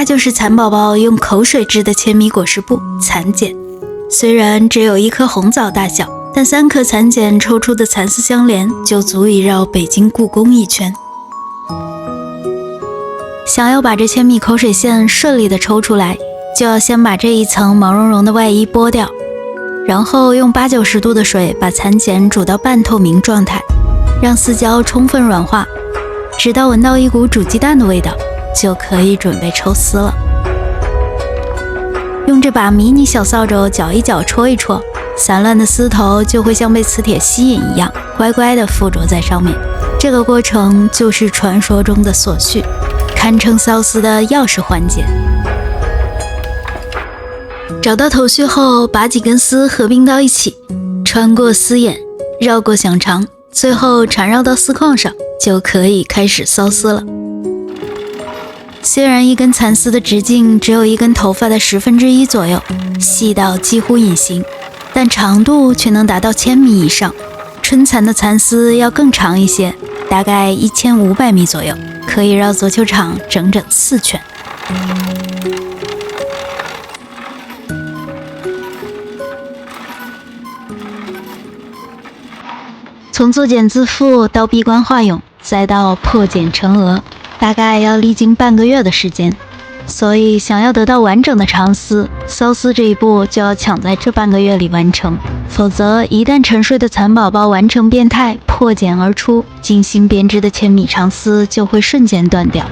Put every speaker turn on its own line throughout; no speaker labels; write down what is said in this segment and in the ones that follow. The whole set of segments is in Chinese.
它就是蚕宝宝用口水制的铅米裹尸布蚕茧。虽然只有1颗红枣大小，但3颗蚕茧抽出的蚕丝相连，就足以绕北京故宫一圈。想要把这铅米口水线顺利的抽出来，就要先把这一层毛茸茸的外衣剥掉，然后用80-90度的水把蚕茧煮到半透明状态，让丝胶充分软化，直到闻到一股煮鸡蛋的味道，就可以准备抽丝了。用这把迷你小扫帚搅一搅戳一戳，散乱的丝头就会像被磁铁吸引一样，乖乖地附着在上面。这个过程就是传说中的锁序，堪称缫丝的钥匙环节。找到头绪后，把几根丝合并到一起，穿过丝眼，绕过响长，最后缠绕到丝框上，就可以开始缫丝了。虽然一根蚕丝的直径只有1根头发的1/10左右，细到几乎隐形，但长度却能达到1000米以上。春蚕的蚕丝要更长一些，大概1500米左右，可以绕足球场整整4圈。从作茧自缚到闭关化蛹，再到破茧成蛾，大概要历经半个月的时间。所以想要得到完整的长丝，缫丝这一步就要抢在这半个月里完成，否则一旦沉睡的蚕宝宝完成变态破茧而出，精心编织的千米长丝就会瞬间断掉。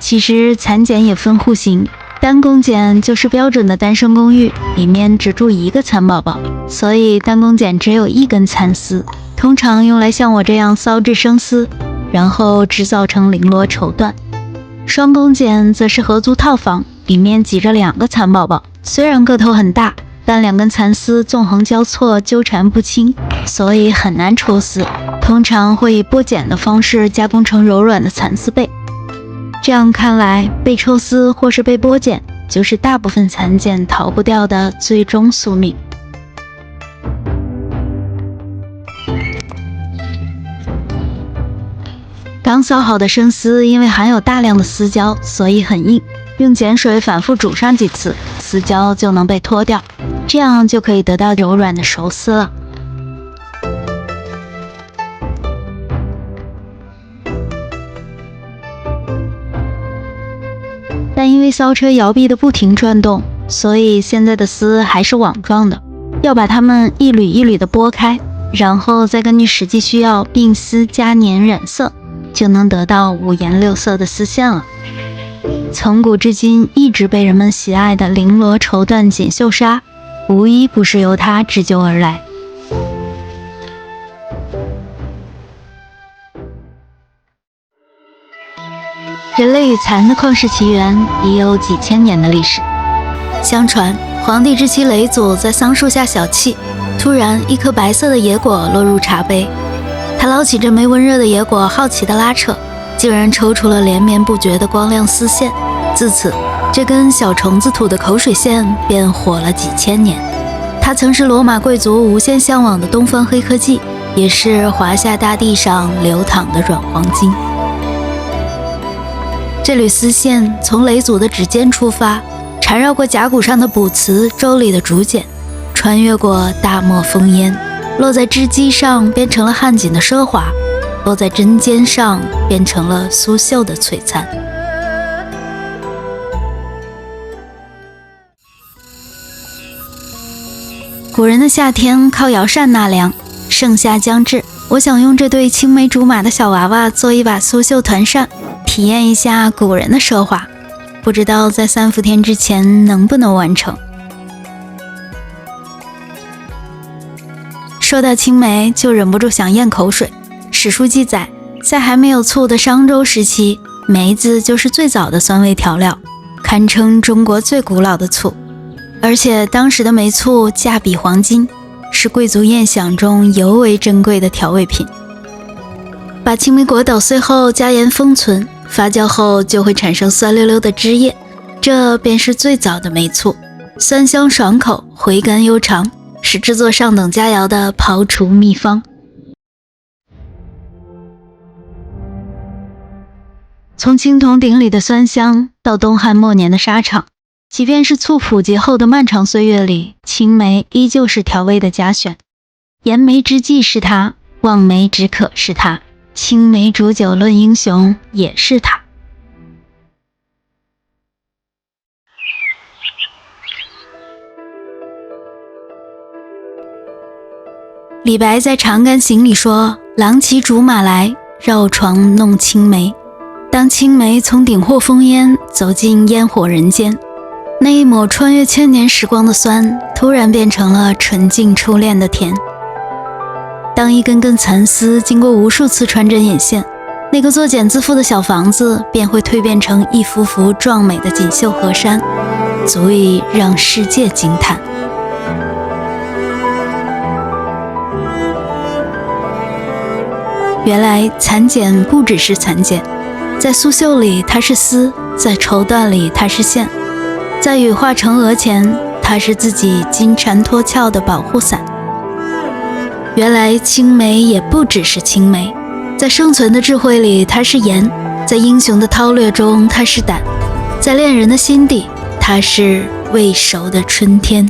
其实蚕茧也分户型，单宫茧就是标准的单生公寓，里面只住1个蚕宝宝，所以单宫茧只有1根蚕丝，通常用来像我这样缫制生丝，然后制造成绫罗绸缎。双宫茧则是合租套房，里面挤着2个蚕宝宝，虽然个头很大，但2根蚕丝纵横交错，纠缠不清，所以很难抽丝，通常会以剥茧的方式加工成柔软的蚕丝被。这样看来，被抽丝或是被剥茧，就是大部分蚕茧逃不掉的最终宿命。刚缫好的生丝因为含有大量的丝胶，所以很硬，用碱水反复煮上几次，丝胶就能被脱掉，这样就可以得到柔软的熟丝了。但因为缫车摇臂的不停转动，所以现在的丝还是网状的，要把它们一缕一缕的拨开，然后再根据实际需要并丝加粘染色，就能得到5颜6色的丝线了。从古至今一直被人们喜爱的绫罗绸缎锦绣纱，无一不是由它织就而来。人类与蚕的旷世奇缘已有几千年的历史。相传黄帝之妻嫘祖在桑树下小憩，突然一颗白色的野果落入茶杯，他捞起这枚温热的野果，好奇地拉扯，竟然抽出了连绵不绝的光亮丝线。自此，这根小虫子吐的口水线便火了几千年。它曾是罗马贵族无限向往的东方黑科技，也是华夏大地上流淌的软黄金。这缕丝线从嫘祖的指尖出发，缠绕过甲骨上的卜辞、周礼的竹简，穿越过大漠烽烟，落在织机上变成了汉锦的奢华，落在针尖上变成了苏绣的璀璨。古人的夏天靠摇扇纳凉，盛夏将至，我想用这对青梅竹马的小娃娃做一把苏绣团扇，体验一下古人的奢华，不知道在3伏天之前能不能完成。说到青梅，就忍不住想咽口水。史书记载，在还没有醋的商周时期，梅子就是最早的酸味调料，堪称中国最古老的醋。而且当时的梅醋价比黄金，是贵族宴享中尤为珍贵的调味品。把青梅果捣碎后加盐封存，发酵后就会产生酸溜溜的汁液，这便是最早的梅醋，酸香爽口，回甘悠长，是制作上等佳肴的刨除秘方。从青铜鼎里的酸香到东汉末年的沙场，即便是醋普及后的漫长岁月里，青梅依旧是调味的佳选。盐梅之际是它，望梅止渴是它，青梅煮酒论英雄也是它。李白在《长干行》里说：“郎骑竹马来，绕床弄青梅。”当青梅从鼎惑烽烟走进烟火人间，那一抹穿越千年时光的酸，突然变成了纯净初恋的甜。当一根根蚕丝经过无数次穿针引线，那个作茧自缚的小房子便会蜕变成一幅幅壮美的锦绣河山，足以让世界惊叹。原来蚕茧不只是蚕茧，在苏绣里它是丝，在绸缎里它是线，在羽化成蛾前，它是自己金蝉脱壳的保护伞。原来青梅也不只是青梅，在生存的智慧里它是盐，在英雄的韬略中它是胆，在恋人的心底它是未熟的春天。